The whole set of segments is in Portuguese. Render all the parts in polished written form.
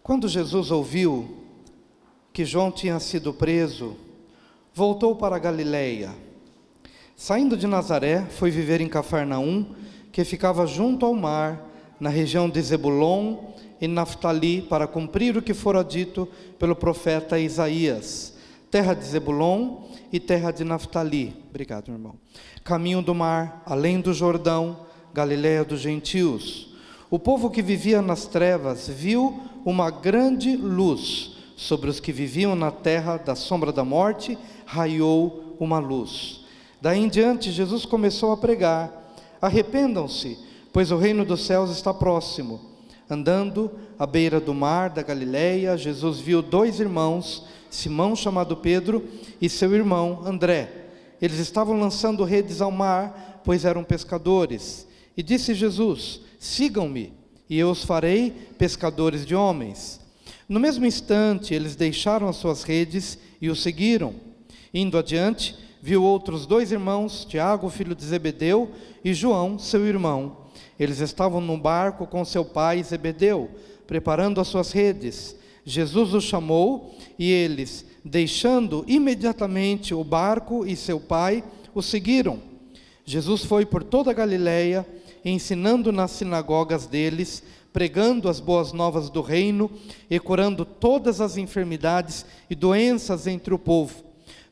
Quando Jesus ouviu que João tinha sido preso, voltou para a Galileia. Saindo de Nazaré, foi viver em Cafarnaum, que ficava junto ao mar, na região de Zebulon e Naftali, para cumprir o que fora dito pelo profeta Isaías: terra de Zebulon e terra de Naftali. Obrigado, irmão. Caminho do mar, além do Jordão, Galileia dos gentios. O povo que vivia nas trevas viu uma grande luz. Sobre os que viviam na terra da sombra da morte, raiou uma luz. Daí em diante, Jesus começou a pregar: arrependam-se, pois o reino dos céus está próximo. Andando à beira do mar da Galileia, Jesus viu dois irmãos, Simão, chamado Pedro, e seu irmão André. Eles estavam lançando redes ao mar, pois eram pescadores. E disse Jesus: sigam-me, e eu os farei pescadores de homens. No mesmo instante, eles deixaram as suas redes e o seguiram. Indo adiante, viu outros dois irmãos, Tiago, filho de Zebedeu, e João, seu irmão. Eles estavam no barco com seu pai Zebedeu, preparando as suas redes. Jesus os chamou, e eles, deixando imediatamente o barco e seu pai, o seguiram. Jesus foi por toda a Galileia, ensinando nas sinagogas deles, pregando as boas novas do reino e curando todas as enfermidades e doenças entre o povo.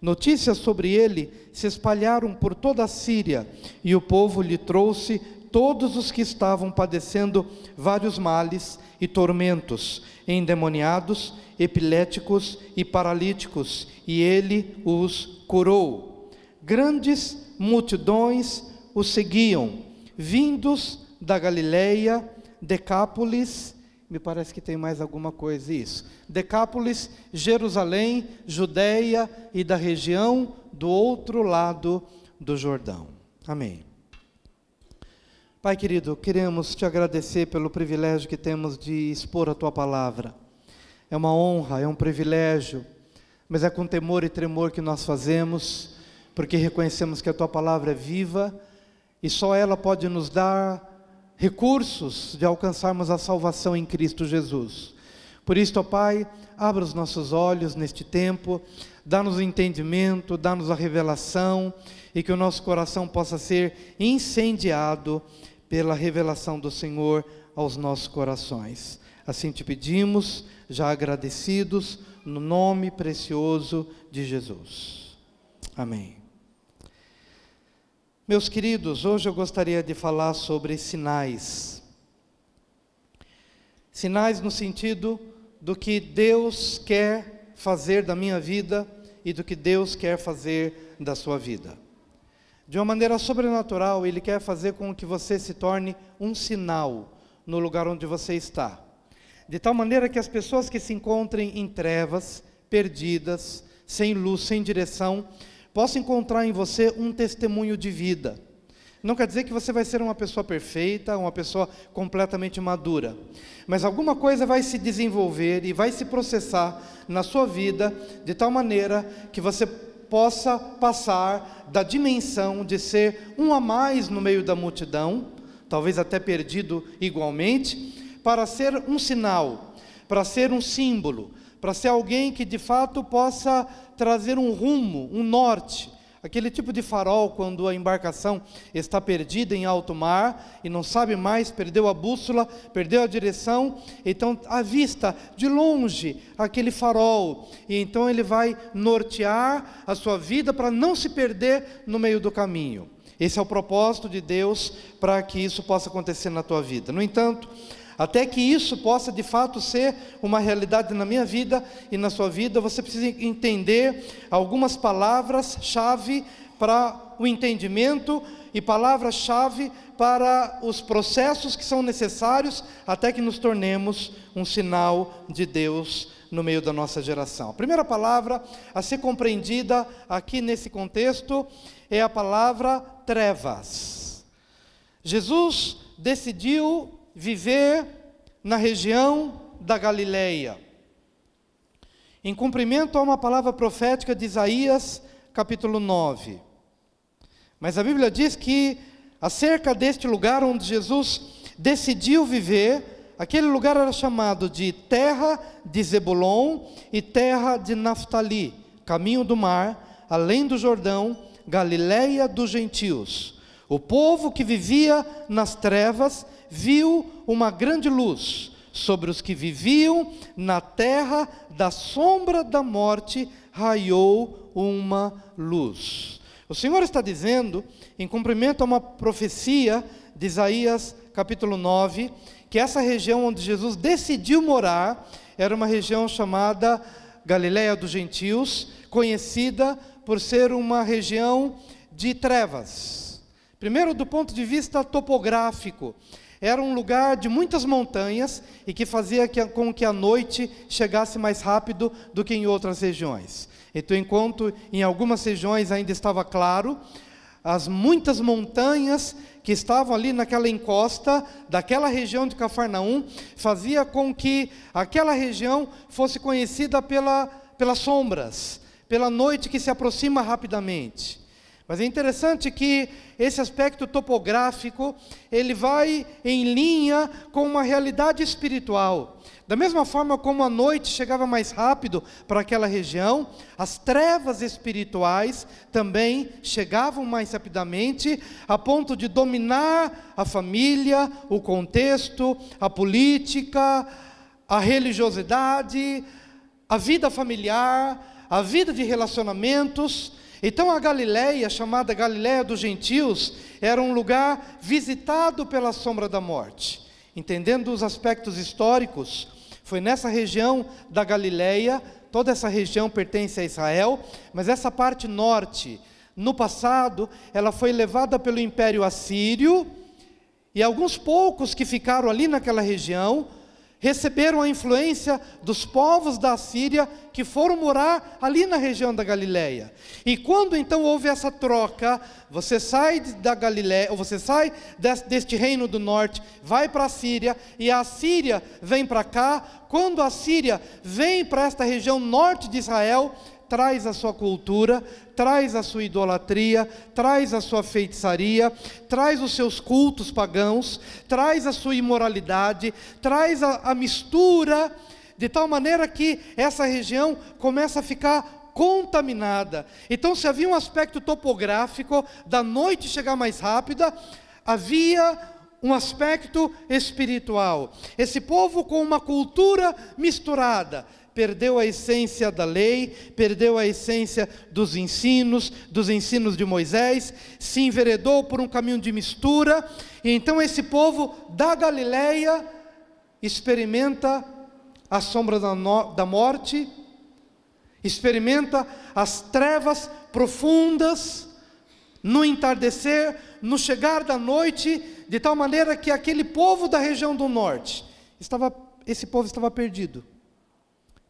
Notícias sobre ele se espalharam por toda a Síria, e o povo lhe trouxe todos os que estavam padecendo vários males e tormentos, endemoniados, epiléticos e paralíticos, e ele os curou. Grandes multidões o seguiam, vindos da Galileia, Decápolis, me parece que tem mais alguma coisa, isso, Decápolis, Jerusalém, Judeia e da região do outro lado do Jordão. Amém. Pai querido, queremos te agradecer pelo privilégio que temos de expor a tua palavra. É uma honra, é um privilégio, mas é com temor e tremor que nós fazemos, porque reconhecemos que a tua palavra é viva e só ela pode nos dar recursos de alcançarmos a salvação em Cristo Jesus. Por isso, ó Pai, abra os nossos olhos neste tempo, dá-nos o entendimento, dá-nos a revelação, e que o nosso coração possa ser incendiado pela revelação do Senhor aos nossos corações. Assim te pedimos, já agradecidos, no nome precioso de Jesus. Amém. Meus queridos, hoje eu gostaria de falar sobre sinais. Sinais no sentido do que Deus quer fazer da minha vida e do que Deus quer fazer da sua vida. De uma maneira sobrenatural, Ele quer fazer com que você se torne um sinal no lugar onde você está. De tal maneira que as pessoas que se encontrem em trevas, perdidas, sem luz, sem direção, possa encontrar em você um testemunho de vida. Não quer dizer que você vai ser uma pessoa perfeita, uma pessoa completamente madura, mas alguma coisa vai se desenvolver e vai se processar na sua vida, de tal maneira que você possa passar da dimensão de ser um a mais no meio da multidão, talvez até perdido igualmente, para ser um sinal, para ser um símbolo, para ser alguém que de fato possa trazer um rumo, um norte, aquele tipo de farol quando a embarcação está perdida em alto mar e não sabe mais, perdeu a bússola, perdeu a direção, então avista de longe aquele farol, e então ele vai nortear a sua vida para não se perder no meio do caminho. Esse é o propósito de Deus para que isso possa acontecer na tua vida. No entanto, até que isso possa de fato ser uma realidade na minha vida e na sua vida, você precisa entender algumas palavras-chave para o entendimento e palavras-chave para os processos que são necessários até que nos tornemos um sinal de Deus no meio da nossa geração. A primeira palavra a ser compreendida aqui nesse contexto é a palavra trevas. Jesus decidiu viver na região da Galileia, em cumprimento a uma palavra profética de Isaías, capítulo 9. Mas a Bíblia diz que, acerca deste lugar onde Jesus decidiu viver, aquele lugar era chamado de terra de Zebulon e terra de Naftali, caminho do mar, além do Jordão, Galileia dos gentios. O povo que vivia nas trevas viu uma grande luz. Sobre os que viviam na terra da sombra da morte, raiou uma luz. O Senhor está dizendo, em cumprimento a uma profecia de Isaías capítulo 9, que essa região onde Jesus decidiu morar, era uma região chamada Galileia dos gentios, conhecida por ser uma região de trevas. Primeiro, do ponto de vista topográfico, era um lugar de muitas montanhas e que fazia com que a noite chegasse mais rápido do que em outras regiões. Então, enquanto em algumas regiões ainda estava claro, as muitas montanhas que estavam ali naquela encosta daquela região de Cafarnaum, fazia com que aquela região fosse conhecida pelas sombras, pela noite que se aproxima rapidamente. Mas é interessante que esse aspecto topográfico, ele vai em linha com uma realidade espiritual. Da mesma forma como a noite chegava mais rápido para aquela região, as trevas espirituais também chegavam mais rapidamente, a ponto de dominar a família, o contexto, a política, a religiosidade, a vida familiar, a vida de relacionamentos. Então a Galileia, chamada Galileia dos gentios, era um lugar visitado pela sombra da morte. Entendendo os aspectos históricos, foi nessa região da Galileia, toda essa região pertence a Israel, mas essa parte norte, no passado, ela foi levada pelo Império Assírio, e alguns poucos que ficaram ali naquela região, receberam a influência dos povos da Síria que foram morar ali na região da Galileia. E quando então houve essa troca, você sai da Galileia, ou você sai deste reino do norte, vai para a Síria, e a Síria vem para cá. Quando a Síria vem para esta região norte de Israel, traz a sua cultura, traz a sua idolatria, traz a sua feitiçaria, traz os seus cultos pagãos, traz a sua imoralidade, traz a mistura, de tal maneira que essa região começa a ficar contaminada. Então, se havia um aspecto topográfico da noite chegar mais rápida, havia um aspecto espiritual. Esse povo com uma cultura misturada, perdeu a essência da lei, perdeu a essência dos ensinos de Moisés, se enveredou por um caminho de mistura, e então esse povo da Galileia experimenta a sombra da morte, experimenta as trevas profundas, no entardecer, no chegar da noite, de tal maneira que aquele povo da região do norte, esse povo estava perdido.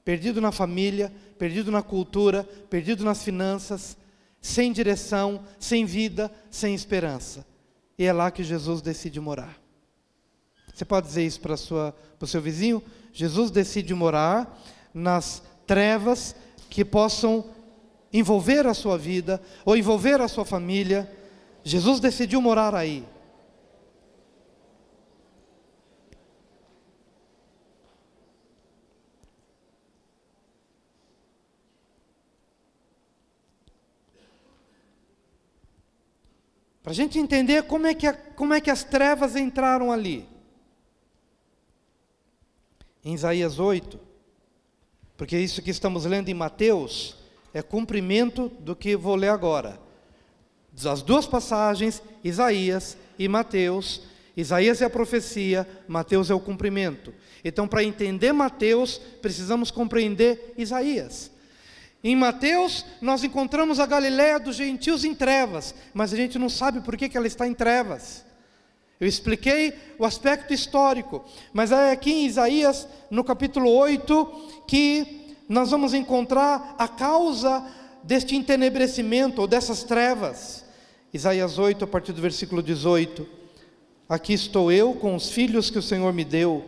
Perdido na família, perdido na cultura, perdido nas finanças, sem direção, sem vida, sem esperança. E é lá que Jesus decide morar. Você pode dizer isso para o seu vizinho? Jesus decide morar nas trevas que possam envolver a sua vida, ou envolver a sua família. Jesus decidiu morar aí. Para a gente entender como é que as trevas entraram ali. Em Isaías 8, porque isso que estamos lendo em Mateus é cumprimento do que vou ler agora. As duas passagens, Isaías e Mateus. Isaías é a profecia, Mateus é o cumprimento. Então, para entender Mateus, precisamos compreender Isaías. Em Mateus, nós encontramos a Galileia dos gentios em trevas, mas a gente não sabe por que ela está em trevas. Eu expliquei o aspecto histórico, mas é aqui em Isaías, no capítulo 8, que nós vamos encontrar a causa deste entenebrecimento, ou dessas trevas. Isaías 8, a partir do versículo 18. Aqui estou eu com os filhos que o Senhor me deu.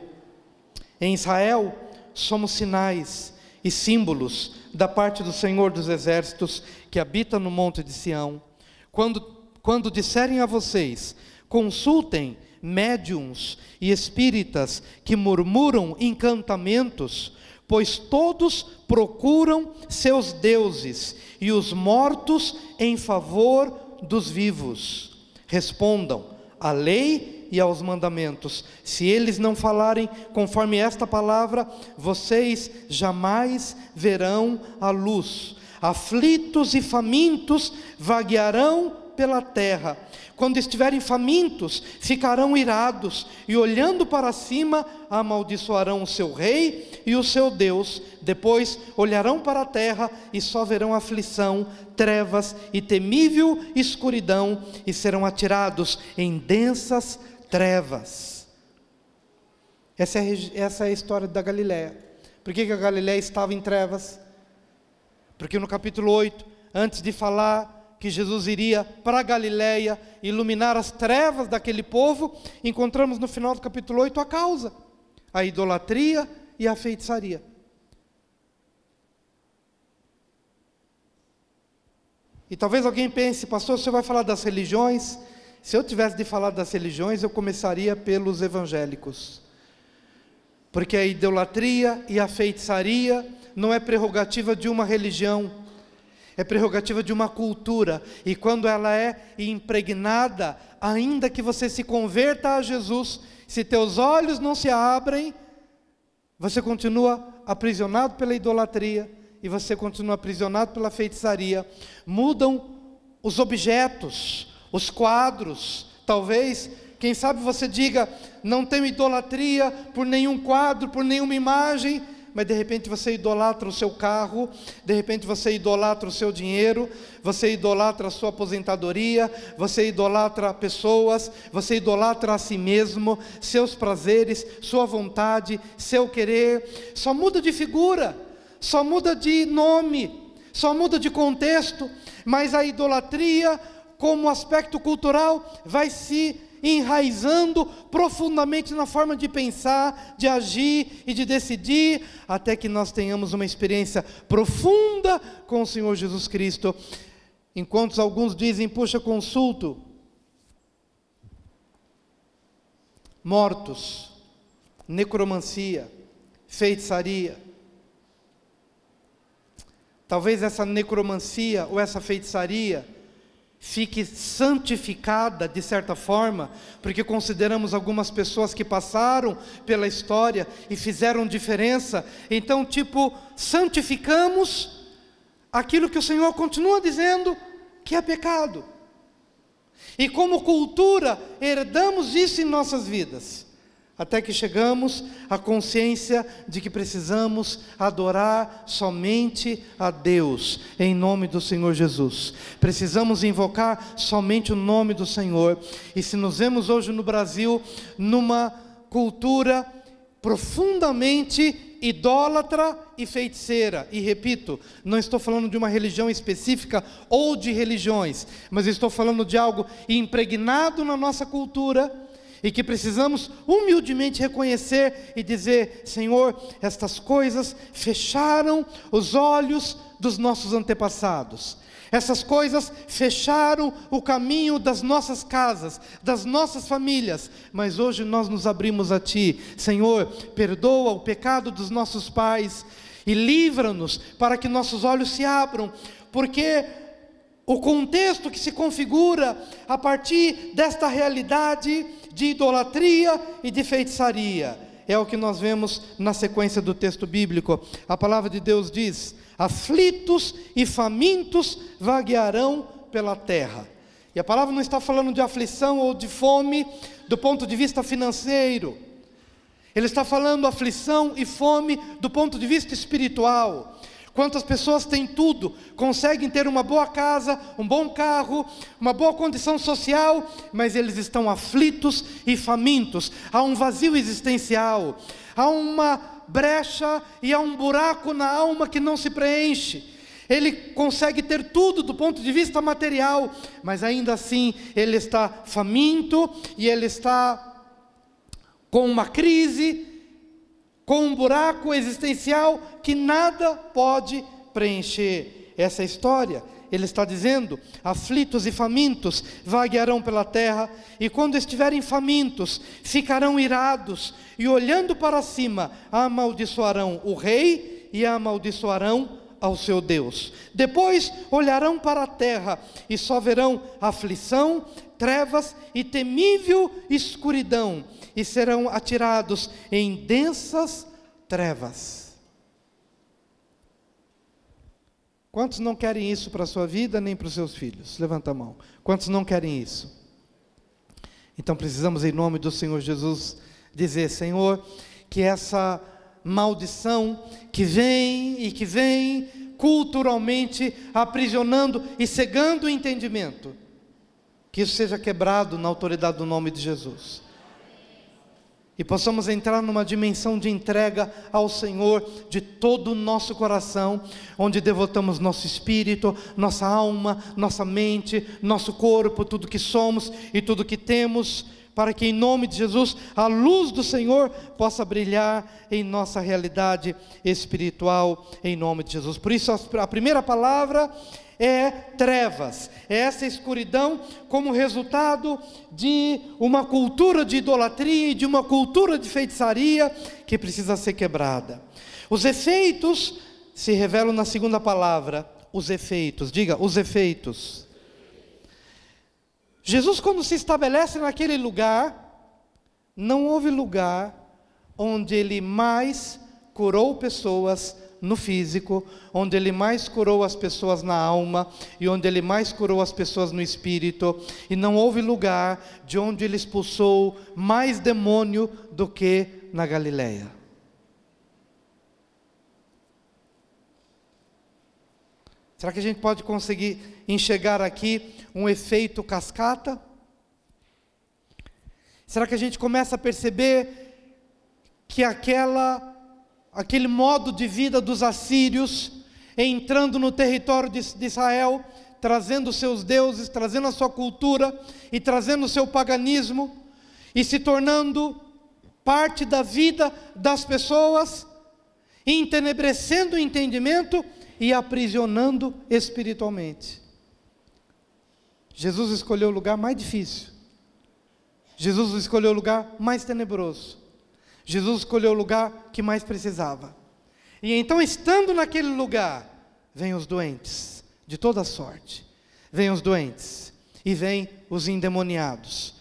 Em Israel, somos sinais e símbolos da parte do Senhor dos exércitos, que habita no monte de Sião. Quando disserem a vocês, consultem, médiuns e espíritas que murmuram encantamentos, pois todos procuram seus deuses e os mortos em favor dos vivos. Respondam à lei e aos mandamentos. Se eles não falarem conforme esta palavra, vocês jamais verão a luz. Aflitos e famintos vaguearão pela terra. Quando estiverem famintos, ficarão irados, e olhando para cima, amaldiçoarão o seu rei e o seu Deus. Depois olharão para a terra e só verão aflição, trevas e temível escuridão, e serão atirados em densas trevas. Essa é a história da Galileia. Por que a Galileia estava em trevas? Porque no capítulo 8, antes de falar que Jesus iria para a Galileia iluminar as trevas daquele povo, encontramos no final do capítulo 8 a causa: a idolatria e a feitiçaria. E talvez alguém pense: pastor, você vai falar das religiões? Se eu tivesse de falar das religiões, eu começaria pelos evangélicos, porque a idolatria e a feitiçaria não é prerrogativa de uma religião, é prerrogativa de uma cultura. E quando ela é impregnada, ainda que você se converta a Jesus, se teus olhos não se abrem, você continua aprisionado pela idolatria, e você continua aprisionado pela feitiçaria. Mudam os objetos, os quadros. Talvez, quem sabe você diga: não tenho idolatria por nenhum quadro, por nenhuma imagem. Mas de repente você idolatra o seu carro, de repente você idolatra o seu dinheiro, você idolatra a sua aposentadoria, você idolatra pessoas, você idolatra a si mesmo, seus prazeres, sua vontade, seu querer. Só muda de figura, só muda de nome, só muda de contexto, mas a idolatria, como aspecto cultural, vai se enraizando profundamente na forma de pensar, de agir e de decidir, até que nós tenhamos uma experiência profunda com o Senhor Jesus Cristo. Enquanto alguns dizem: puxa, consulto mortos, necromancia, feitiçaria. Talvez essa necromancia ou essa feitiçaria fique santificada de certa forma, porque consideramos algumas pessoas que passaram pela história e fizeram diferença. Então, santificamos aquilo que o Senhor continua dizendo que é pecado. E como cultura, herdamos isso em nossas vidas, até que chegamos à consciência de que precisamos adorar somente a Deus, em nome do Senhor Jesus. Precisamos invocar somente o nome do Senhor. E se nos vemos hoje no Brasil, numa cultura profundamente idólatra e feiticeira, e repito, não estou falando de uma religião específica ou de religiões, mas estou falando de algo impregnado na nossa cultura, e que precisamos humildemente reconhecer e dizer: Senhor, estas coisas fecharam os olhos dos nossos antepassados, essas coisas fecharam o caminho das nossas casas, das nossas famílias, mas hoje nós nos abrimos a Ti. Senhor, perdoa o pecado dos nossos pais e livra-nos para que nossos olhos se abram, porque o contexto que se configura a partir desta realidade de idolatria e de feitiçaria é o que nós vemos na sequência do texto bíblico. A palavra de Deus diz: aflitos e famintos vaguearão pela terra. E a palavra não está falando de aflição ou de fome do ponto de vista financeiro. Ele está falando aflição e fome do ponto de vista espiritual. Quantas pessoas têm tudo, conseguem ter uma boa casa, um bom carro, uma boa condição social, mas eles estão aflitos e famintos. Há um vazio existencial, há uma brecha e há um buraco na alma que não se preenche. Ele consegue ter tudo do ponto de vista material, mas ainda assim ele está faminto e ele está com uma crise, com um buraco existencial que nada pode preencher. Essa história ele está dizendo: aflitos e famintos vaguearão pela terra, e quando estiverem famintos, ficarão irados, e olhando para cima, amaldiçoarão o rei e amaldiçoarão ao seu Deus. Depois olharão para a terra, e só verão aflição, trevas e temível escuridão, e serão atirados em densas trevas. Quantos não querem isso para a sua vida, nem para os seus filhos? Levanta a mão. Quantos não querem isso? Então precisamos, em nome do Senhor Jesus, dizer: Senhor, que essa maldição que vem culturalmente aprisionando e cegando o entendimento, que isso seja quebrado na autoridade do nome de Jesus. E possamos entrar numa dimensão de entrega ao Senhor de todo o nosso coração, onde devotamos nosso espírito, nossa alma, nossa mente, nosso corpo, tudo que somos e tudo que temos, para que em nome de Jesus a luz do Senhor possa brilhar em nossa realidade espiritual, em nome de Jesus. Por isso a primeira palavra é trevas, é essa escuridão como resultado de uma cultura de idolatria e de uma cultura de feitiçaria que precisa ser quebrada. Os efeitos se revelam na segunda palavra, os efeitos. Diga, os efeitos. Jesus, quando se estabelece naquele lugar, não houve lugar onde ele mais curou pessoas no físico, onde ele mais curou as pessoas na alma, e onde ele mais curou as pessoas no espírito, e não houve lugar de onde ele expulsou mais demônio do que na Galileia. Será que a gente pode conseguir enxergar aqui um efeito cascata? Será que a gente começa a perceber que aquele modo de vida dos assírios, entrando no território de Israel, trazendo seus deuses, trazendo a sua cultura, e trazendo o seu paganismo, e se tornando parte da vida das pessoas, entenebrecendo o entendimento e aprisionando espiritualmente. Jesus escolheu o lugar mais difícil, Jesus escolheu o lugar mais tenebroso, Jesus escolheu o lugar que mais precisava. E então, estando naquele lugar, vêm os doentes, de toda sorte. Vêm os doentes, e vêm os endemoniados.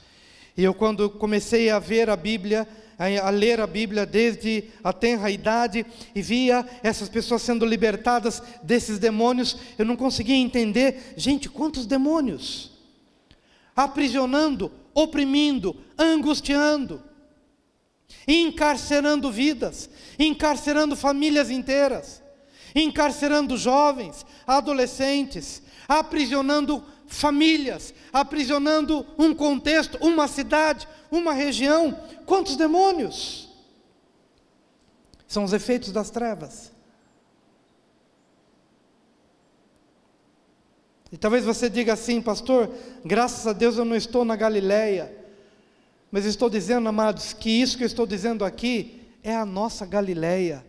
E eu, quando comecei a ver a Bíblia, a ler a Bíblia desde a tenra idade, e via essas pessoas sendo libertadas desses demônios, eu não conseguia entender, gente, quantos demônios? Aprisionando, oprimindo, angustiando, encarcerando vidas, encarcerando famílias inteiras, encarcerando jovens, adolescentes, aprisionando famílias, aprisionando um contexto, uma cidade, uma região. Quantos demônios? São os efeitos das trevas. E talvez você diga assim: pastor, graças a Deus eu não estou na Galileia. Mas estou dizendo, amados, que isso que eu estou dizendo aqui é a nossa Galileia.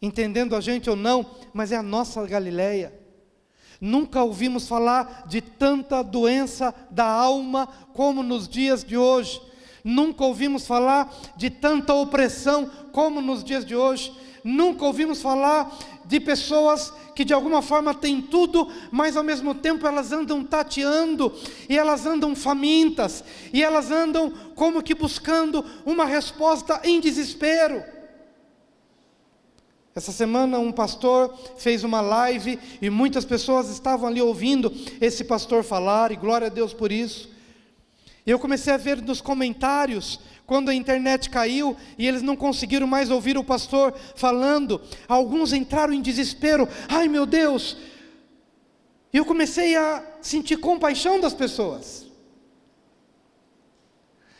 Entendendo a gente ou não, mas é a nossa Galileia. Nunca ouvimos falar de tanta doença da alma como nos dias de hoje. Nunca ouvimos falar de tanta opressão como nos dias de hoje. Nunca ouvimos falar de pessoas que de alguma forma têm tudo, mas ao mesmo tempo elas andam tateando, e elas andam famintas, e elas andam como que buscando uma resposta em desespero. Essa semana um pastor fez uma live, e muitas pessoas estavam ali ouvindo esse pastor falar, e glória a Deus por isso. E eu comecei a ver nos comentários, quando a internet caiu e eles não conseguiram mais ouvir o pastor falando, alguns entraram em desespero. Ai meu Deus! E eu comecei a sentir compaixão das pessoas,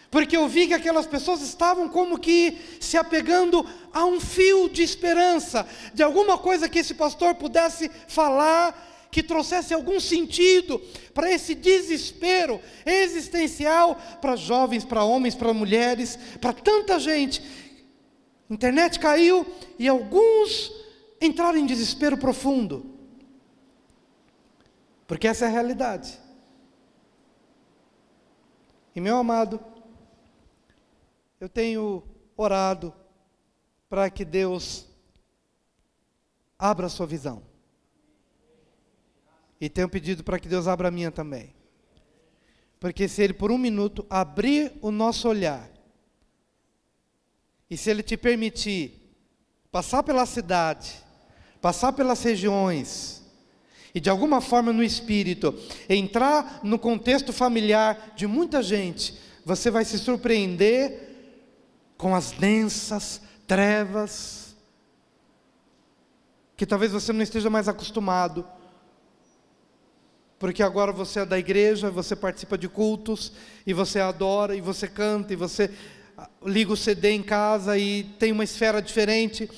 porque eu vi que aquelas pessoas estavam como que se apegando a um fio de esperança, de alguma coisa que esse pastor pudesse falar, que trouxesse algum sentido para esse desespero existencial, para jovens, para homens, para mulheres, para tanta gente. A internet caiu e alguns entraram em desespero profundo. porque essa é a realidade. E meu amado, eu tenho orado para que Deus abra a sua visão. E tenho pedido para que Deus abra a minha também. Porque se Ele por um minuto abrir o nosso olhar, e se Ele te permitir passar pela cidade, passar pelas regiões, e de alguma forma no espírito, entrar no contexto familiar de muita gente, você vai se surpreender com as densas trevas, que talvez você não esteja mais acostumado, porque agora você é da igreja, você participa de cultos, e você adora, e você canta, e você liga o CD em casa, e tem uma esfera diferente.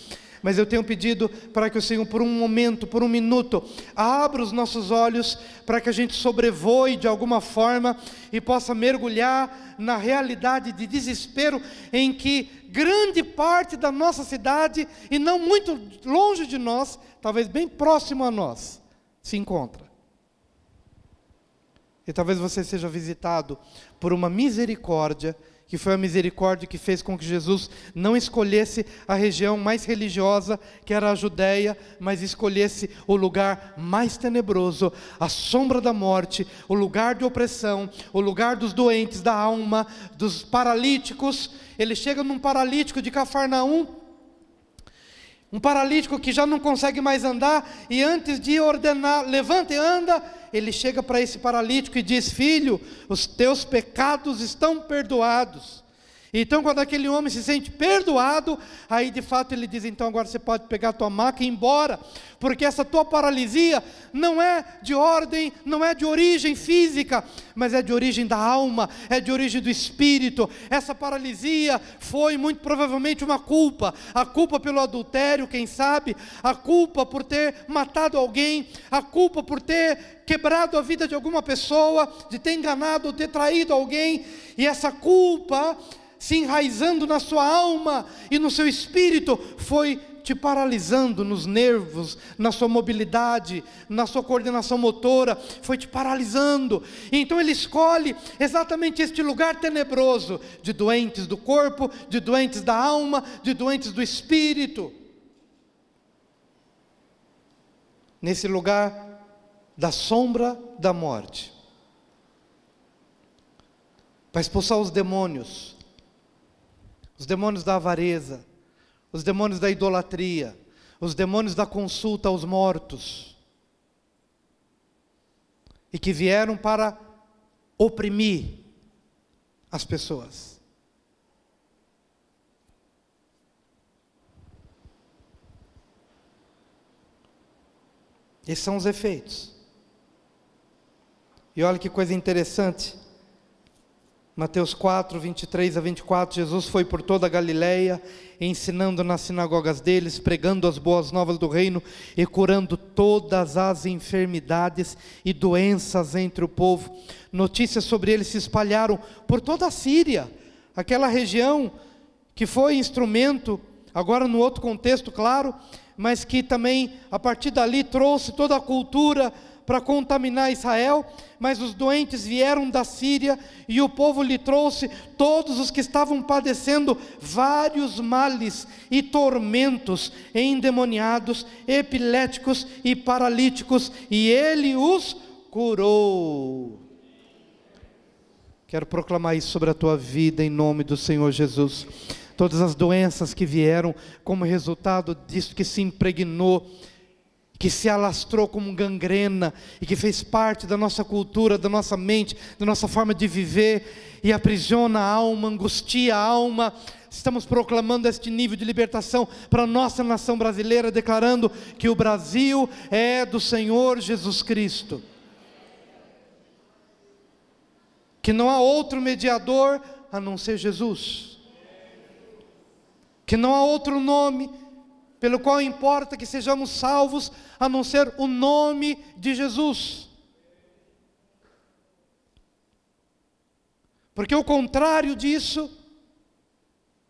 Mas eu tenho pedido para que o Senhor, por um momento, por um minuto, abra os nossos olhos, para que a gente sobrevoe de alguma forma, e possa mergulhar na realidade de desespero, em que grande parte da nossa cidade, e não muito longe de nós, talvez bem próximo a nós, se encontra. E talvez você seja visitado por uma misericórdia, que foi a misericórdia que fez com que Jesus não escolhesse a região mais religiosa, que era a Judéia, mas escolhesse o lugar mais tenebroso, a sombra da morte, o lugar de opressão, o lugar dos doentes da alma, dos paralíticos. Ele chega num paralítico de Cafarnaum, um paralítico que já não consegue mais andar, e antes de ordenar, levanta e anda, ele chega para esse paralítico e diz: filho, os teus pecados estão perdoados. Então quando aquele homem se sente perdoado, aí de fato ele diz: então agora você pode pegar a tua maca e ir embora, porque essa tua paralisia não é de ordem, não é de origem física, mas é de origem da alma, é de origem do espírito. Essa paralisia foi muito provavelmente uma culpa, a culpa pelo adultério, quem sabe, a culpa por ter matado alguém, a culpa por ter quebrado a vida de alguma pessoa, de ter enganado ou ter traído alguém, e essa culpa se enraizando na sua alma e no seu espírito, foi te paralisando nos nervos, na sua mobilidade, na sua coordenação motora, foi te paralisando. E então ele escolhe exatamente este lugar tenebroso, de doentes do corpo, de doentes da alma, de doentes do espírito. Nesse lugar da sombra da morte, para expulsar os demônios da avareza, os demônios da idolatria, os demônios da consulta aos mortos, e que vieram para oprimir as pessoas. Esses são os efeitos. E olha que coisa interessante, Mateus 4, 23 a 24, Jesus foi por toda a Galileia, ensinando nas sinagogas deles, pregando as boas novas do reino e curando todas as enfermidades e doenças entre o povo. Notícias sobre ele se espalharam por toda a Síria, aquela região que foi instrumento, agora no outro contexto, claro, mas que também a partir dali trouxe toda a cultura para contaminar Israel. Mas os doentes vieram da Síria, e o povo lhe trouxe todos os que estavam padecendo vários males e tormentos, endemoniados, epiléticos e paralíticos, e ele os curou. Quero proclamar isso sobre a tua vida em nome do Senhor Jesus. Todas as doenças que vieram como resultado disso, que se impregnou, que se alastrou como gangrena, e que fez parte da nossa cultura, da nossa mente, da nossa forma de viver, e aprisiona a alma, angustia a alma. Estamos proclamando este nível de libertação para a nossa nação brasileira, declarando que o Brasil é do Senhor Jesus Cristo, que não há outro mediador a não ser Jesus, que não há outro nome pelo qual importa que sejamos salvos, a não ser o nome de Jesus. Porque o contrário disso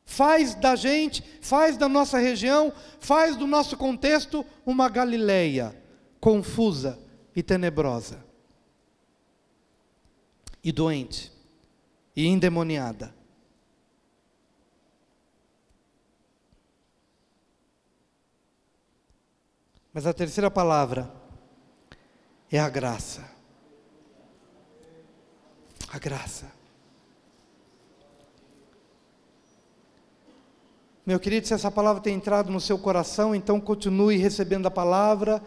faz da gente, faz da nossa região, faz do nosso contexto uma Galileia confusa e tenebrosa. e doente, e endemoniada. Mas a terceira palavra é a graça. A graça. Meu querido, se essa palavra tem entrado no seu coração, então continue recebendo a palavra,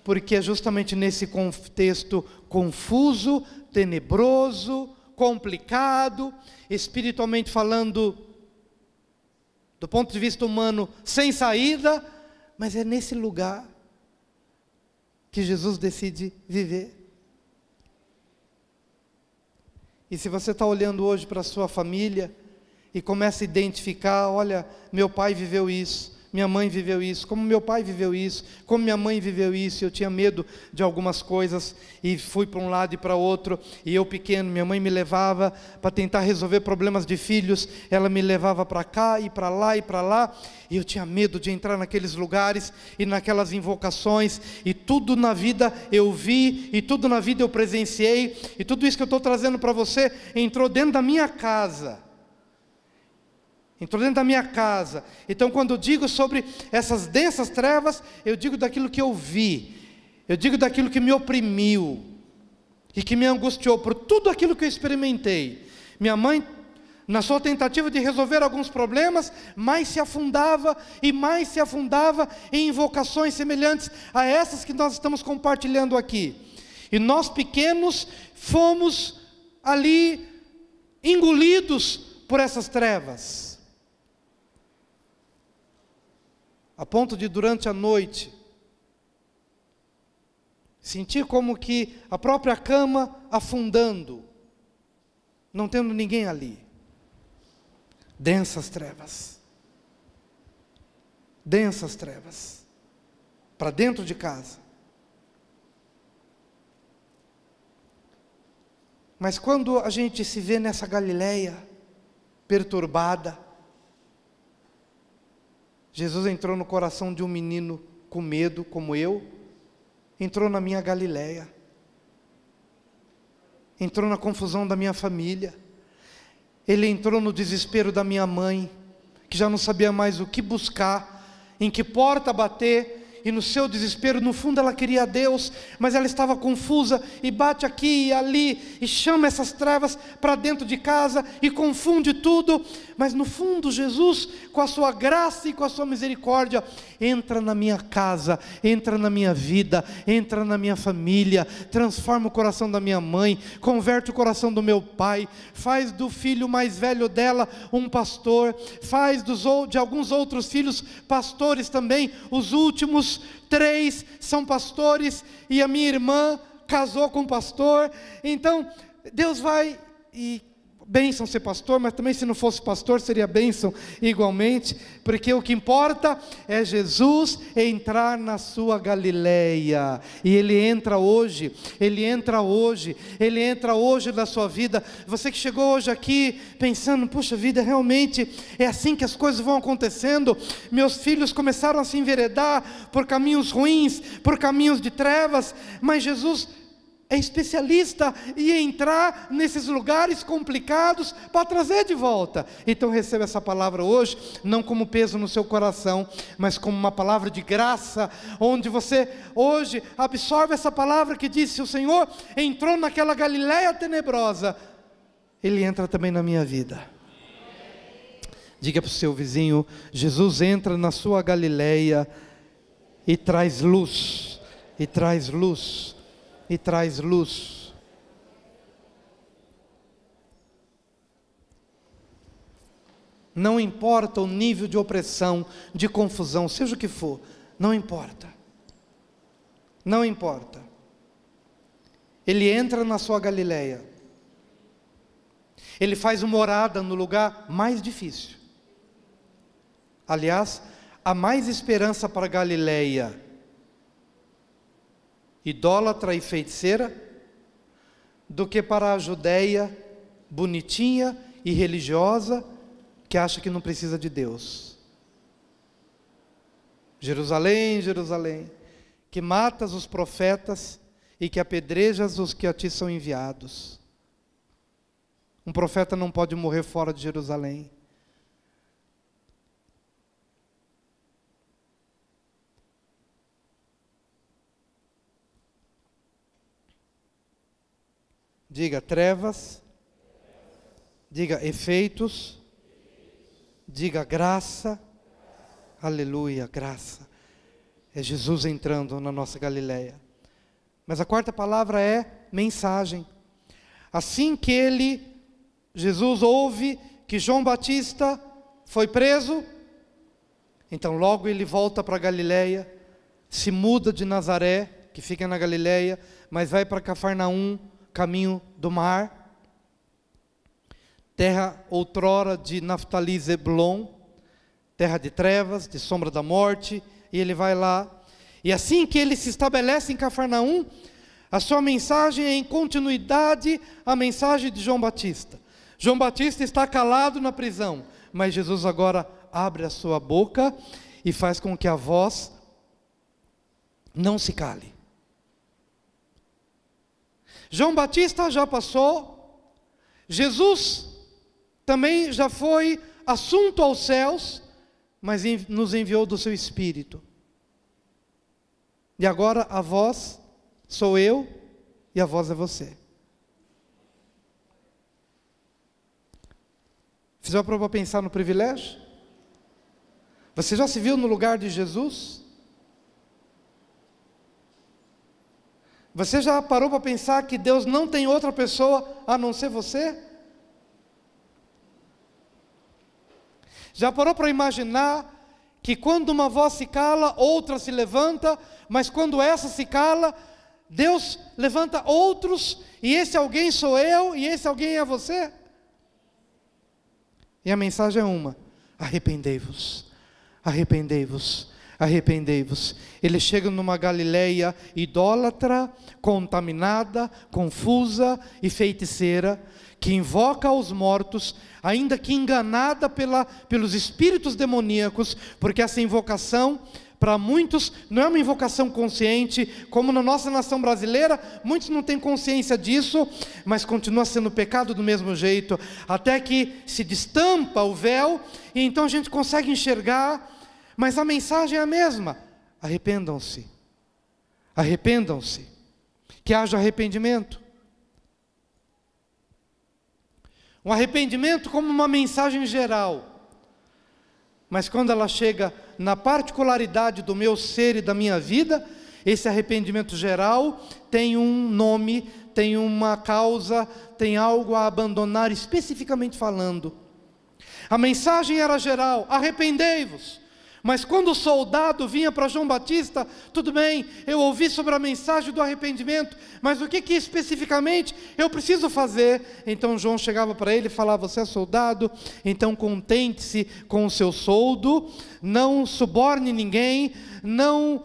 porque é justamente nesse contexto confuso, tenebroso, complicado, espiritualmente falando, do ponto de vista humano, sem saída, mas é nesse lugar que Jesus decide viver. E se você está olhando hoje para a sua família e começa a identificar, olha, meu pai viveu isso, minha mãe viveu isso, como meu pai viveu isso, como minha mãe viveu isso, eu tinha medo de algumas coisas e fui para um lado e para outro, e eu pequeno, minha mãe me levava para tentar resolver problemas de filhos, ela me levava para cá e para lá, e eu tinha medo de entrar naqueles lugares e naquelas invocações, e tudo na vida eu vi, e tudo na vida eu presenciei, e tudo isso que eu estou trazendo para você, entrou dentro da minha casa. Entrou dentro da minha casa. Então quando eu digo sobre essas densas trevas, eu digo daquilo que eu vi, eu digo daquilo que me oprimiu, e que me angustiou, por tudo aquilo que eu experimentei. Minha mãe, na sua tentativa de resolver alguns problemas, mais se afundava e mais se afundava em invocações semelhantes a essas que nós estamos compartilhando aqui. E nós pequenos fomos ali engolidos por essas trevas. A ponto de durante a noite, sentir como que a própria cama afundando, não tendo ninguém ali. Densas trevas. Densas trevas. Para dentro de casa. Mas quando a gente se vê nessa Galileia, perturbada, Jesus entrou no coração de um menino com medo, como eu, entrou na minha Galileia, entrou na confusão da minha família, Ele entrou no desespero da minha mãe, que já não sabia mais o que buscar, em que porta bater, e no seu desespero, no fundo ela queria a Deus, mas ela estava confusa, e bate aqui e ali, e chama essas trevas para dentro de casa, e confunde tudo, mas no fundo Jesus, com a sua graça e com a sua misericórdia, entra na minha casa, entra na minha vida, entra na minha família, transforma o coração da minha mãe, converte o coração do meu pai, faz do filho mais velho dela um pastor, faz de alguns outros filhos pastores também, os últimos 3 são pastores, e a minha irmã casou com um pastor. Então Deus vai, e bênção ser pastor, mas também se não fosse pastor seria bênção igualmente, porque o que importa é Jesus entrar na sua Galileia, e Ele entra hoje, Ele entra hoje, Ele entra hoje na sua vida. Você que chegou hoje aqui pensando, puxa vida, realmente é assim que as coisas vão acontecendo, meus filhos começaram a se enveredar por caminhos ruins, por caminhos de trevas, mas Jesus é especialista em entrar nesses lugares complicados para trazer de volta. Então receba essa palavra hoje, não como peso no seu coração, mas como uma palavra de graça, onde você hoje absorve essa palavra que diz: se o Senhor entrou naquela Galileia tenebrosa, Ele entra também na minha vida. Diga para o seu vizinho: Jesus entra na sua Galileia e traz luz, e traz luz, e traz luz. Não importa o nível de opressão, de confusão, seja o que for, não importa. Não importa. Ele entra na sua Galileia. Ele faz morada no lugar mais difícil. Aliás, há mais esperança para a Galileia idólatra e feiticeira, do que para a Judeia bonitinha e religiosa, que acha que não precisa de Deus. Jerusalém, Jerusalém, que matas os profetas e que apedrejas os que a ti são enviados. Um profeta não pode morrer fora de Jerusalém. Diga trevas, diga efeitos, diga graça, aleluia, graça. É Jesus entrando na nossa Galileia. Mas a quarta palavra é mensagem. Assim que Jesus ouve que João Batista foi preso, então logo ele volta para Galileia, se muda de Nazaré, que fica na Galileia, mas vai para Cafarnaum, caminho do mar, terra outrora de Naftali e Zebulon, terra de trevas, de sombra da morte, e ele vai lá, e assim que ele se estabelece em Cafarnaum, a sua mensagem é em continuidade à mensagem de João Batista. João Batista está calado na prisão, mas Jesus agora abre a sua boca e faz com que a voz não se cale. João Batista já passou, Jesus também já foi assunto aos céus, mas nos enviou do seu Espírito. E agora a voz sou eu e a voz é você. Você já parou para pensar no privilégio? Você já se viu no lugar de Jesus? Você já parou para pensar que Deus não tem outra pessoa a não ser você? Já parou para imaginar que quando uma voz se cala, outra se levanta, mas quando essa se cala, Deus levanta outros, e esse alguém sou eu, e esse alguém é você? E a mensagem é uma: arrependei-vos, arrependei-vos, arrependei-vos. Ele chega numa Galileia idólatra, contaminada, confusa e feiticeira, que invoca os mortos, ainda que enganada pelos espíritos demoníacos, porque essa invocação, para muitos, não é uma invocação consciente, como na nossa nação brasileira, muitos não têm consciência disso, mas continua sendo pecado do mesmo jeito, até que se destampa o véu, e então a gente consegue enxergar, mas a mensagem é a mesma: arrependam-se, arrependam-se, que haja arrependimento. Um arrependimento como uma mensagem geral, mas quando ela chega na particularidade do meu ser e da minha vida, esse arrependimento geral tem um nome, tem uma causa, tem algo a abandonar especificamente falando. A mensagem era geral: arrependei-vos. Mas quando o soldado vinha para João Batista, tudo bem, eu ouvi sobre a mensagem do arrependimento, mas o que especificamente eu preciso fazer? Então João chegava para ele e falava: você é soldado, então contente-se com o seu soldo, não suborne ninguém, não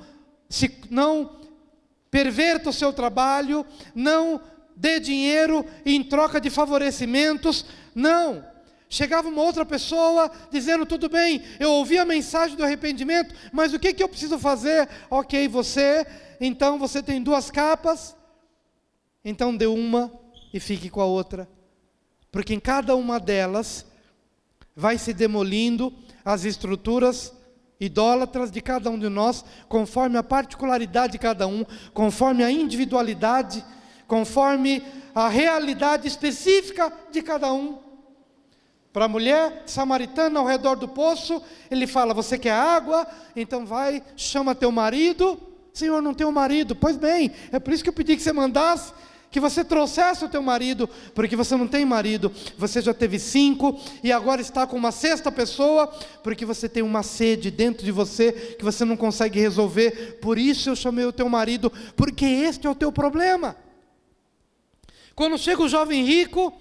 perverta o seu trabalho, não dê dinheiro em troca de favorecimentos, não. Chegava uma outra pessoa dizendo: tudo bem, eu ouvi a mensagem do arrependimento, mas o que eu preciso fazer? Ok, então você tem 2 capas, então dê uma e fique com a outra, porque em cada uma delas vai se demolindo as estruturas idólatras de cada um de nós, conforme a particularidade de cada um, conforme a individualidade, conforme a realidade específica de cada um. Para a mulher samaritana ao redor do poço, ele fala: você quer água? Então vai, chama teu marido. Senhor, não tenho marido. Pois bem, é por isso que eu pedi que você mandasse, que você trouxesse o teu marido, porque você não tem marido, você já teve 5, e agora está com uma 6ª pessoa, porque você tem uma sede dentro de você, que você não consegue resolver, por isso eu chamei o teu marido, porque este é o teu problema. Quando chega o jovem rico,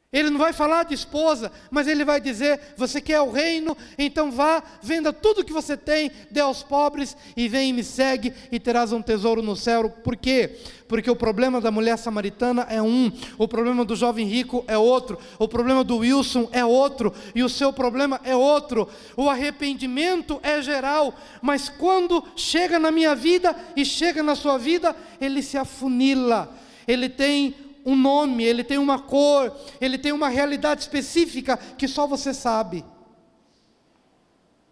ele não vai falar de esposa, mas ele vai dizer: você quer o reino? Então vá, venda tudo que você tem, dê aos pobres, e vem e me segue, e terás um tesouro no céu. Por quê? Porque o problema da mulher samaritana é um, o problema do jovem rico é outro, o problema do Wilson é outro, e o seu problema é outro. O arrependimento é geral, mas quando chega na minha vida e chega na sua vida, ele se afunila, ele tem um nome, ele tem uma cor, ele tem uma realidade específica que só você sabe,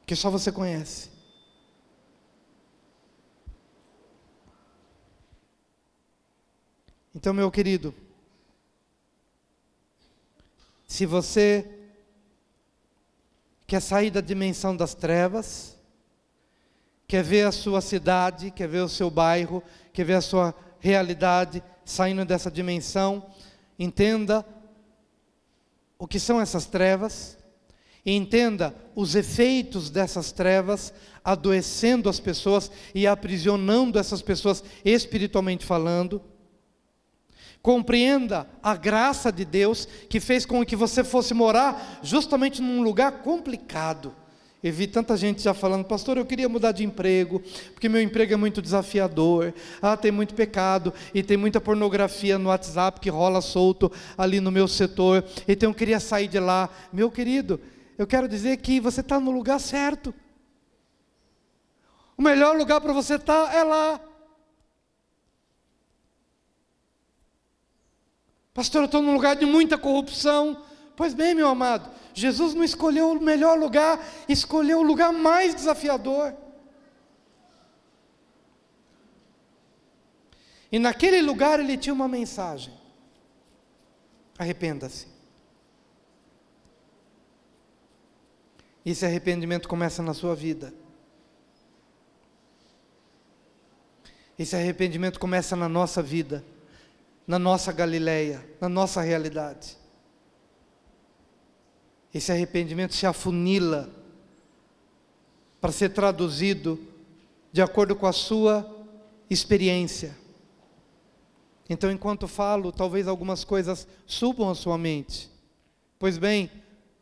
que só você conhece. Então, meu querido, se você quer sair da dimensão das trevas, quer ver a sua cidade, quer ver o seu bairro, quer ver a sua realidade saindo dessa dimensão, entenda o que são essas trevas, e entenda os efeitos dessas trevas adoecendo as pessoas e aprisionando essas pessoas espiritualmente falando. Compreenda a graça de Deus que fez com que você fosse morar justamente num lugar complicado. Eu vi tanta gente já falando: pastor, eu queria mudar de emprego, porque meu emprego é muito desafiador, tem muito pecado, e tem muita pornografia no WhatsApp que rola solto ali no meu setor, então eu queria sair de lá. Meu querido, eu quero dizer que você está no lugar certo. O melhor lugar para você estar é lá. Pastor, eu estou num lugar de muita corrupção. Pois bem, meu amado, Jesus não escolheu o melhor lugar, escolheu o lugar mais desafiador. E naquele lugar ele tinha uma mensagem: arrependa-se. Esse arrependimento começa na sua vida. Esse arrependimento começa na nossa vida, na nossa Galileia, na nossa realidade. Esse arrependimento se afunila para ser traduzido de acordo com a sua experiência. Então, enquanto falo, talvez algumas coisas subam à sua mente. Pois bem,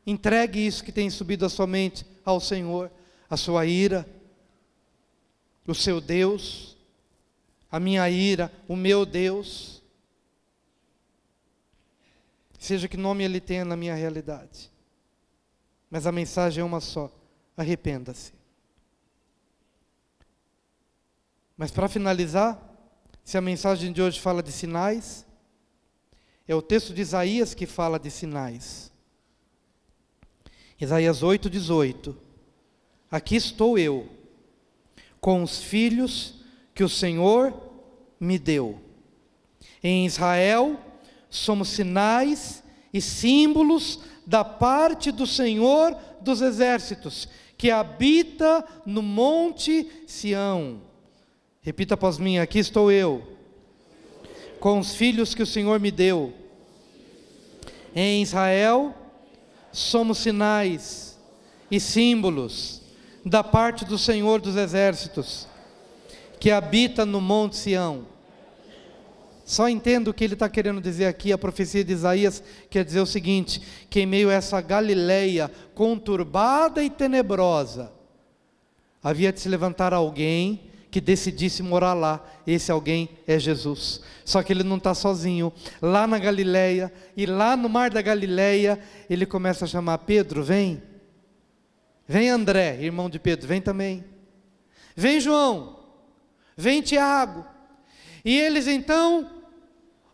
entregue isso que tem subido à sua mente ao Senhor, a sua ira, o seu Deus, a minha ira, o meu Deus. Seja que nome Ele tenha na minha realidade. Mas a mensagem é uma só: arrependa-se. Mas para finalizar, se a mensagem de hoje fala de sinais, é o texto de Isaías que fala de sinais. Isaías 8:18. Aqui estou eu, com os filhos que o Senhor me deu. Em Israel somos sinais e símbolos da parte do Senhor dos exércitos, que habita no monte Sião. Repita após mim: aqui estou eu, com os filhos que o Senhor me deu. Em Israel somos sinais e símbolos da parte do Senhor dos exércitos, que habita no monte Sião. Só entendo o que ele está querendo dizer aqui. A profecia de Isaías quer dizer o seguinte: que em meio a essa Galileia conturbada e tenebrosa, havia de se levantar alguém que decidisse morar lá. Esse alguém é Jesus. Só que ele não está sozinho. Lá na Galileia, e lá no mar da Galileia, ele começa a chamar: Pedro, vem. Vem André, irmão de Pedro, vem também. Vem João, vem Tiago. E eles então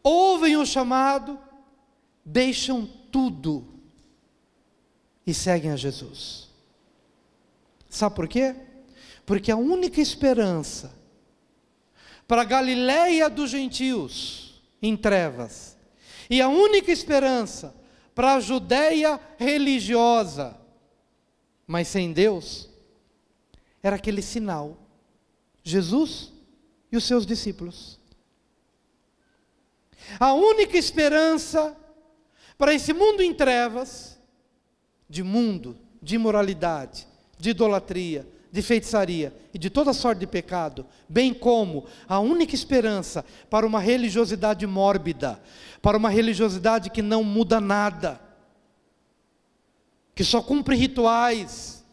ouvem o chamado, deixam tudo e seguem a Jesus. Sabe por quê? Porque a única esperança para a Galileia dos gentios em trevas, e a única esperança para a Judeia religiosa, mas sem Deus, era aquele sinal: Jesus e os seus discípulos. A única esperança para esse mundo em trevas, de imoralidade, de idolatria, de feitiçaria e de toda sorte de pecado, bem como a única esperança para uma religiosidade mórbida, para uma religiosidade que não muda nada, que só cumpre rituais.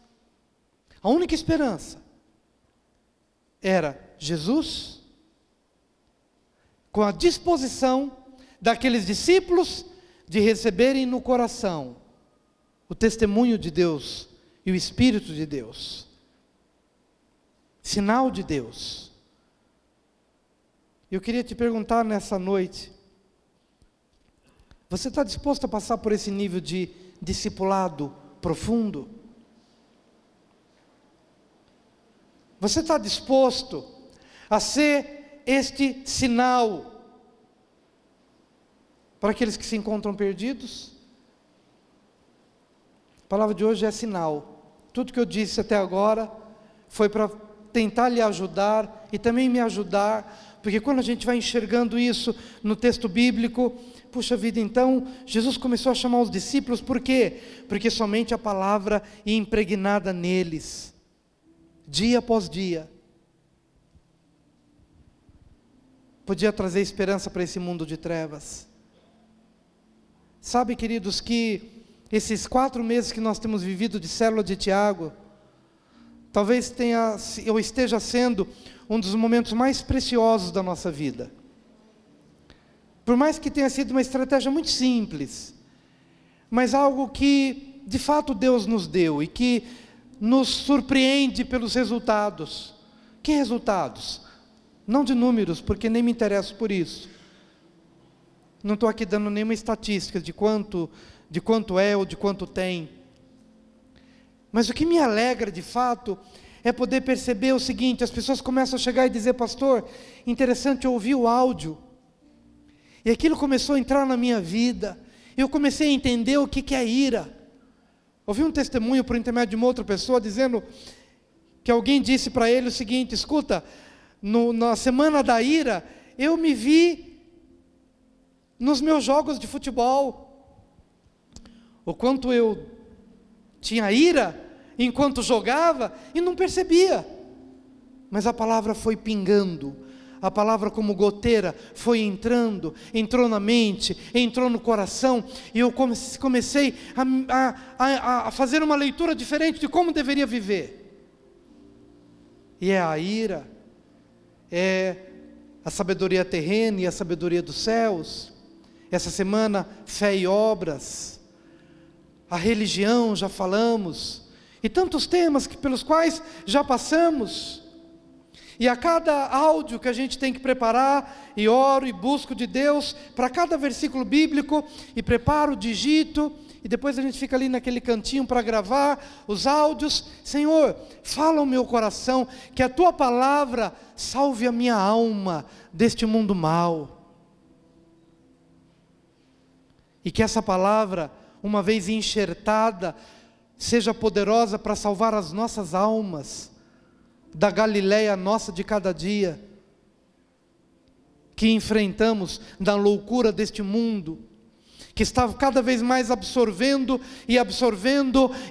A única esperança era Jesus, com a disposição daqueles discípulos de receberem no coração o testemunho de Deus e o Espírito de Deus, sinal de Deus. Eu queria te perguntar nessa noite: Você está disposto a passar por esse nível de discipulado profundo? Você está disposto a ser este sinal para aqueles que se encontram perdidos? A palavra de hoje é sinal. Tudo que eu disse até agora foi para tentar lhe ajudar e também me ajudar, porque quando a gente vai enxergando isso no texto bíblico, puxa vida, então Jesus começou a chamar os discípulos, por quê? Porque somente a palavra ia impregnada neles, dia após dia, podia trazer esperança para esse mundo de trevas. Sabe, queridos, que esses 4 meses que nós temos vivido de célula de Tiago, talvez esteja sendo um dos momentos mais preciosos da nossa vida. Por mais que tenha sido uma estratégia muito simples, mas algo que de fato Deus nos deu e que nos surpreende pelos resultados. Que resultados? Não de números, porque nem me interesso por isso. Não estou aqui dando nenhuma estatística de quanto é ou de quanto tem. Mas o que me alegra de fato é poder perceber o seguinte: as pessoas começam a chegar e dizer, pastor, interessante, eu ouvi o áudio, e aquilo começou a entrar na minha vida, eu comecei a entender o que é ira. Ouvi um testemunho por intermédio de uma outra pessoa, dizendo que alguém disse para ele o seguinte: escuta, na semana da ira, eu me vi nos meus jogos de futebol, o quanto eu tinha ira enquanto jogava e não percebia, mas a palavra foi pingando, a palavra como goteira foi entrou na mente, entrou no coração, e eu comecei a fazer uma leitura diferente de como deveria viver. E é a ira, é a sabedoria terrena e a sabedoria dos céus. Essa semana, fé e obras, a religião, já falamos, e tantos temas pelos quais já passamos. E a cada áudio que a gente tem que preparar, e oro e busco de Deus para cada versículo bíblico, e preparo, digito, e depois a gente fica ali naquele cantinho para gravar os áudios. Senhor, fala ao meu coração, que a Tua palavra salve a minha alma deste mundo mau. E que essa palavra, uma vez enxertada, seja poderosa para salvar as nossas almas, da Galileia nossa de cada dia, que enfrentamos na loucura deste mundo, que está cada vez mais absorvendo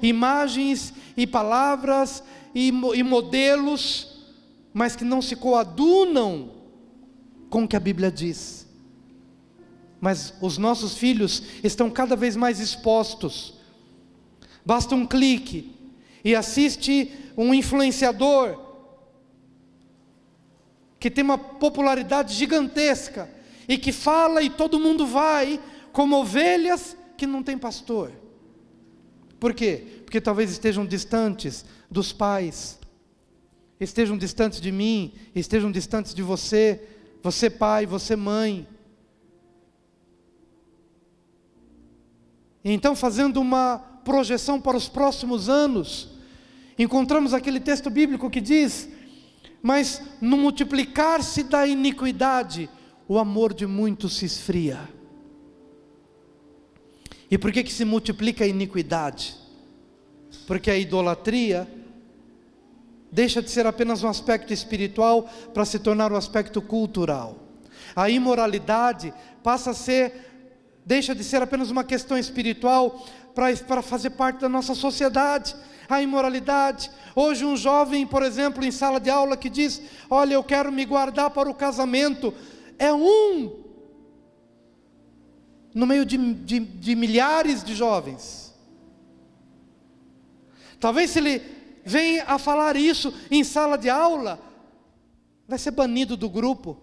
imagens e palavras e modelos, mas que não se coadunam com o que a Bíblia diz. Mas os nossos filhos estão cada vez mais expostos. Basta um clique e assiste um influenciador que tem uma popularidade gigantesca e que fala e todo mundo vai, como ovelhas que não tem pastor. Por quê? Porque talvez estejam distantes dos pais, estejam distantes de mim, estejam distantes de você, você pai, você mãe. Então, fazendo uma projeção para os próximos anos, encontramos aquele texto bíblico que diz: mas no multiplicar-se da iniquidade, o amor de muitos se esfria. E por que se multiplica a iniquidade? Porque a idolatria deixa de ser apenas um aspecto espiritual para se tornar um aspecto cultural. A imoralidade deixa de ser apenas uma questão espiritual para fazer parte da nossa sociedade. A imoralidade, hoje um jovem, por exemplo, em sala de aula que diz: olha, eu quero me guardar para o casamento, é no meio de milhares de jovens. Talvez se ele vem a falar isso em sala de aula, vai ser banido do grupo,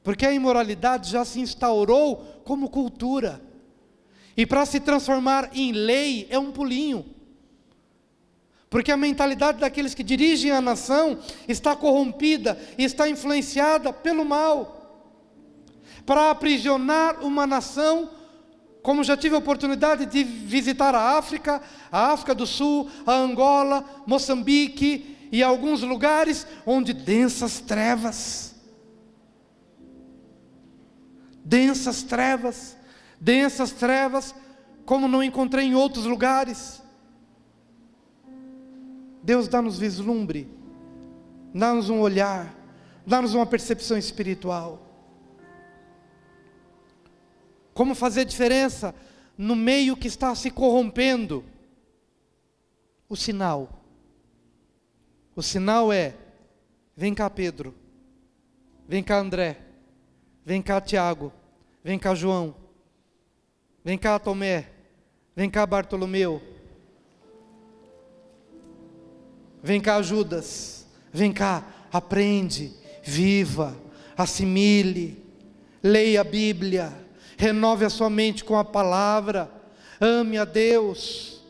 porque a imoralidade já se instaurou como cultura, e para se transformar em lei é um pulinho, porque a mentalidade daqueles que dirigem a nação está corrompida e está influenciada pelo mal. para aprisionar uma nação, como já tive a oportunidade de visitar a África do Sul, a Angola, Moçambique e alguns lugares onde densas trevas, como não encontrei em outros lugares. Deus dá-nos vislumbre, dá-nos um olhar, dá-nos uma percepção espiritual. Como fazer diferença no meio que está se corrompendo? O sinal é: vem cá Pedro, vem cá André, vem cá Tiago, vem cá João, vem cá Tomé, vem cá Bartolomeu, vem cá Judas, vem cá, aprende, viva, assimile, leia a Bíblia, renove a sua mente com a palavra, ame a Deus,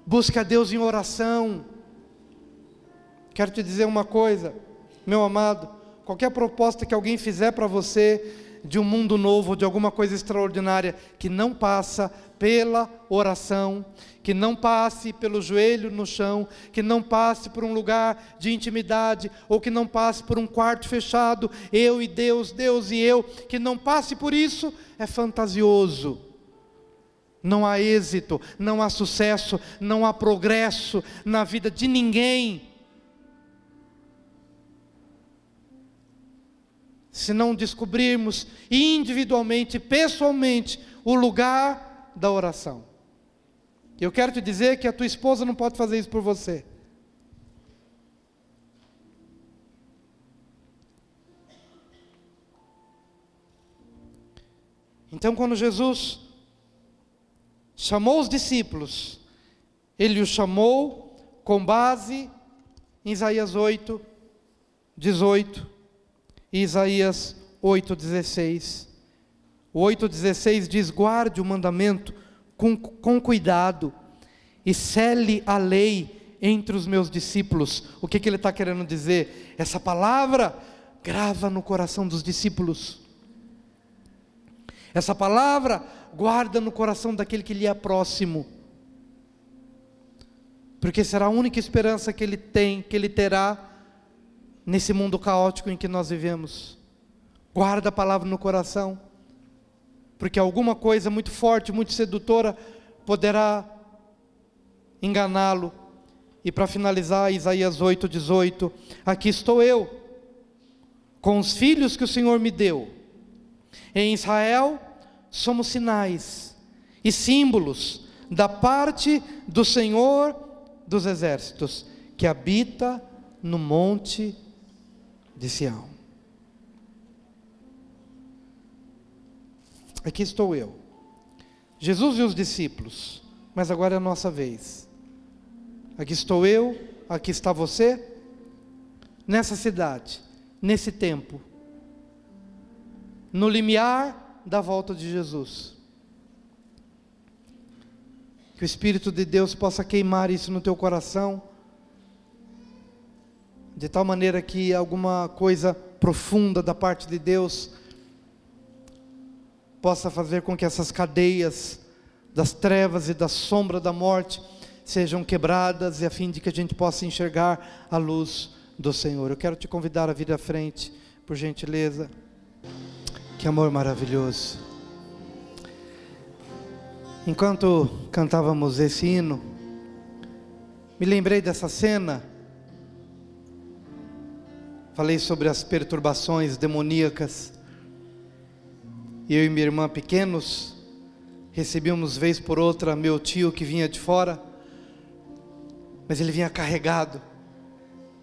busque a Deus em oração. Quero te dizer uma coisa, meu amado: qualquer proposta que alguém fizer para você, de um mundo novo, de alguma coisa extraordinária, que não passa pela oração, que não passe pelo joelho no chão, que não passe por um lugar de intimidade, ou que não passe por um quarto fechado, eu e Deus, Deus e eu, que não passe por isso, é fantasioso. Não há êxito, não há sucesso, não há progresso na vida de ninguém, se não descobrirmos individualmente, pessoalmente, o lugar da oração. Eu quero te dizer que a tua esposa não pode fazer isso por você. Então, quando Jesus chamou os discípulos, Ele os chamou com base em Isaías 8, 18 e Isaías 8, 16. O 8,16 diz: guarde o mandamento com cuidado e cele a lei entre os meus discípulos. O que ele está querendo dizer? Essa palavra grava no coração dos discípulos. Essa palavra guarda no coração daquele que lhe é próximo, porque será a única esperança que ele tem, que ele terá nesse mundo caótico em que nós vivemos. Guarda a palavra no coração, porque alguma coisa muito forte, muito sedutora poderá enganá-lo. E para finalizar, Isaías 8, 18: aqui estou eu, com os filhos que o Senhor me deu. Em Israel somos sinais e símbolos da parte do Senhor dos exércitos, que habita no monte de Sião. Aqui estou eu, Jesus e os discípulos, mas agora é a nossa vez. Aqui estou eu, aqui está você, nessa cidade, nesse tempo, no limiar da volta de Jesus. Que o Espírito de Deus possa queimar isso no teu coração, de tal maneira que alguma coisa profunda da parte de Deus possa fazer com que essas cadeias das trevas e da sombra da morte sejam quebradas, e a fim de que a gente possa enxergar a luz do Senhor. Eu quero te convidar a vir à frente, por gentileza. Que amor maravilhoso. Enquanto cantávamos esse hino, me lembrei dessa cena. Falei sobre as perturbações demoníacas. Eu e minha irmã pequenos, recebíamos vez por outra meu tio que vinha de fora, mas ele vinha carregado,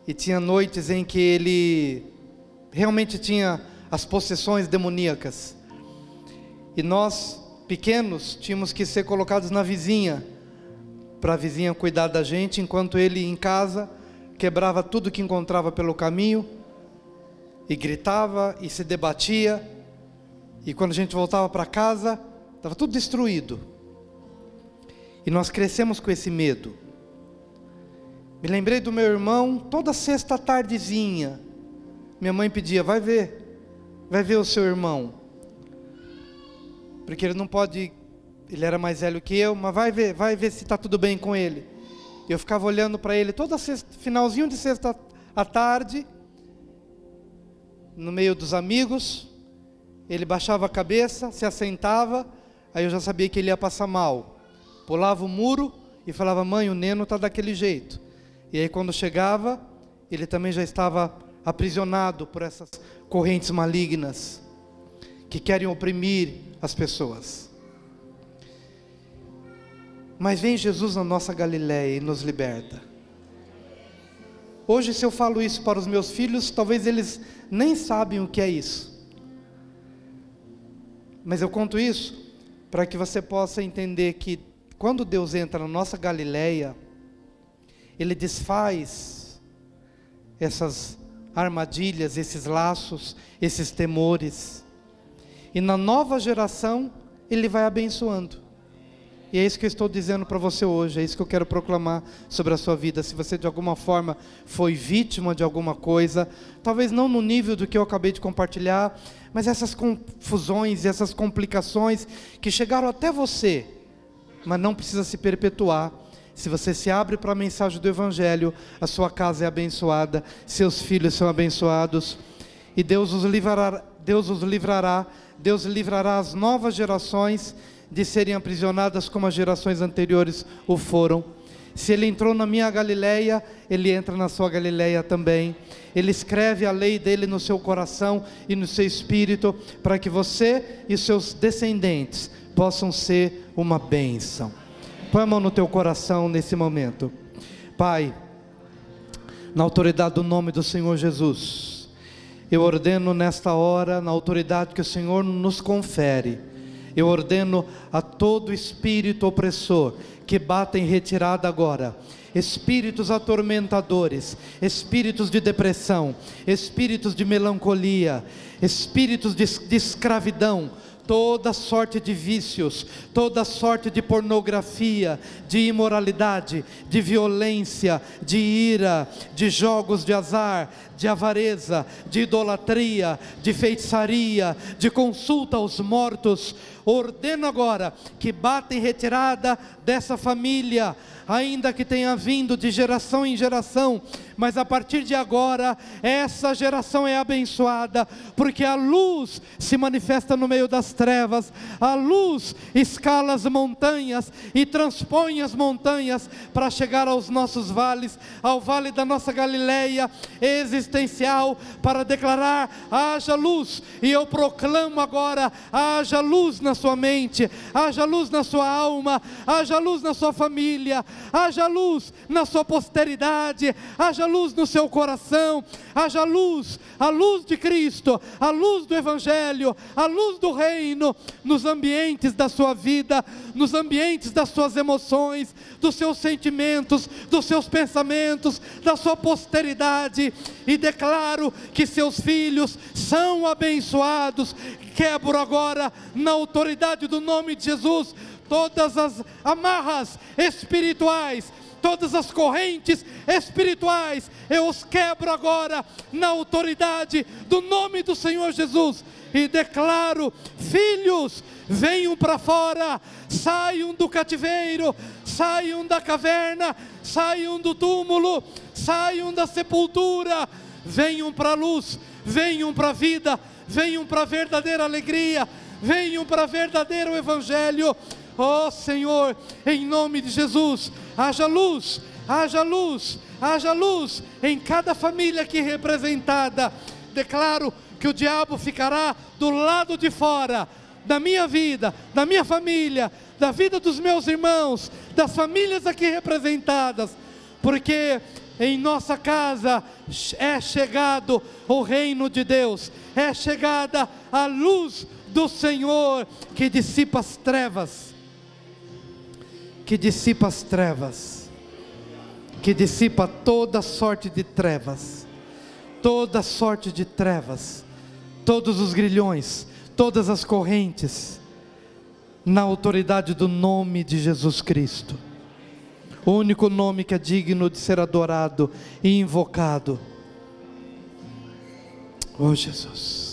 e tinha noites em que ele realmente tinha as possessões demoníacas, e nós pequenos tínhamos que ser colocados na vizinha, para a vizinha cuidar da gente, enquanto ele em casa quebrava tudo que encontrava pelo caminho, e gritava e se debatia. E quando a gente voltava para casa, estava tudo destruído. E nós crescemos com esse medo. Me lembrei do meu irmão, toda sexta tardezinha, minha mãe pedia: vai ver o seu irmão. porque ele não pode, ele era mais velho que eu, mas vai ver se está tudo bem com ele. Eu ficava olhando para ele toda sexta, finalzinho de sexta à tarde, no meio dos amigos, ele baixava a cabeça, se assentava, aí eu já sabia que ele ia passar mal. Pulava o muro e falava: mãe, o Neno está daquele jeito. E aí quando chegava, ele também já estava aprisionado por essas correntes malignas que querem oprimir as pessoas. Mas vem Jesus na nossa Galileia e nos liberta. Hoje, se eu falo isso para os meus filhos, talvez eles nem sabem o que é isso. Mas eu conto isso para que você possa entender que quando Deus entra na nossa Galileia, Ele desfaz essas armadilhas, esses laços, esses temores. E na nova geração, Ele vai abençoando. E é isso que eu estou dizendo para você hoje, é isso que eu quero proclamar sobre a sua vida. Se você de alguma forma foi vítima de alguma coisa, talvez não no nível do que eu acabei de compartilhar, mas essas confusões e essas complicações que chegaram até você, mas não precisa se perpetuar. Se você se abre para a mensagem do Evangelho, a sua casa é abençoada, seus filhos são abençoados, e Deus os livrará, Deus livrará as novas gerações de serem aprisionadas como as gerações anteriores o foram. Se Ele entrou na minha Galileia, Ele entra na sua Galileia também. Ele escreve a lei dEle no seu coração e no seu espírito, para que você e seus descendentes possam ser uma bênção. Põe a mão no teu coração nesse momento. Pai, na autoridade do nome do Senhor Jesus, eu ordeno nesta hora, na autoridade que o Senhor nos confere, eu ordeno a todo espírito opressor que bata em retirada agora, espíritos atormentadores, espíritos de depressão, espíritos de melancolia, espíritos de escravidão, toda sorte de vícios, toda sorte de pornografia, de imoralidade, de violência, de ira, de jogos de azar, de avareza, de idolatria, de feitiçaria, de consulta aos mortos. Ordeno agora que bata em retirada dessa família, ainda que tenha vindo de geração em geração, mas a partir de agora, essa geração é abençoada, porque a luz se manifesta no meio das trevas, a luz escala as montanhas e transpõe as montanhas para chegar aos nossos vales, ao vale da nossa Galileia existencial, para declarar: haja luz. E eu proclamo agora: haja luz na sua mente, haja luz na sua alma, haja luz na sua família, haja luz na sua posteridade, haja luz no seu coração, haja luz, a luz de Cristo, a luz do Evangelho, a luz do reino, nos ambientes da sua vida, nos ambientes das suas emoções, dos seus sentimentos, dos seus pensamentos, da sua posteridade. E declaro que seus filhos são abençoados. Quebro agora, na autoridade do nome de Jesus, todas as amarras espirituais, todas as correntes espirituais, eu os quebro agora, na autoridade do nome do Senhor Jesus, e declaro: filhos, venham para fora, saiam do cativeiro, saiam da caverna, saiam do túmulo, saiam da sepultura, venham para a luz, venham para a vida, venham para a verdadeira alegria, venham para o verdadeiro Evangelho. Ó Senhor, em nome de Jesus, haja luz, haja luz, haja luz em cada família aqui representada. Declaro que o diabo ficará do lado de fora da minha vida, da minha família, da vida dos meus irmãos, das famílias aqui representadas, porque em nossa casa é chegado o reino de Deus, é chegada a luz do Senhor, que dissipa as trevas, que dissipa as trevas, que dissipa toda sorte de trevas, toda sorte de trevas, todos os grilhões, todas as correntes, na autoridade do nome de Jesus Cristo, o único nome que é digno de ser adorado e invocado. Oh Jesus.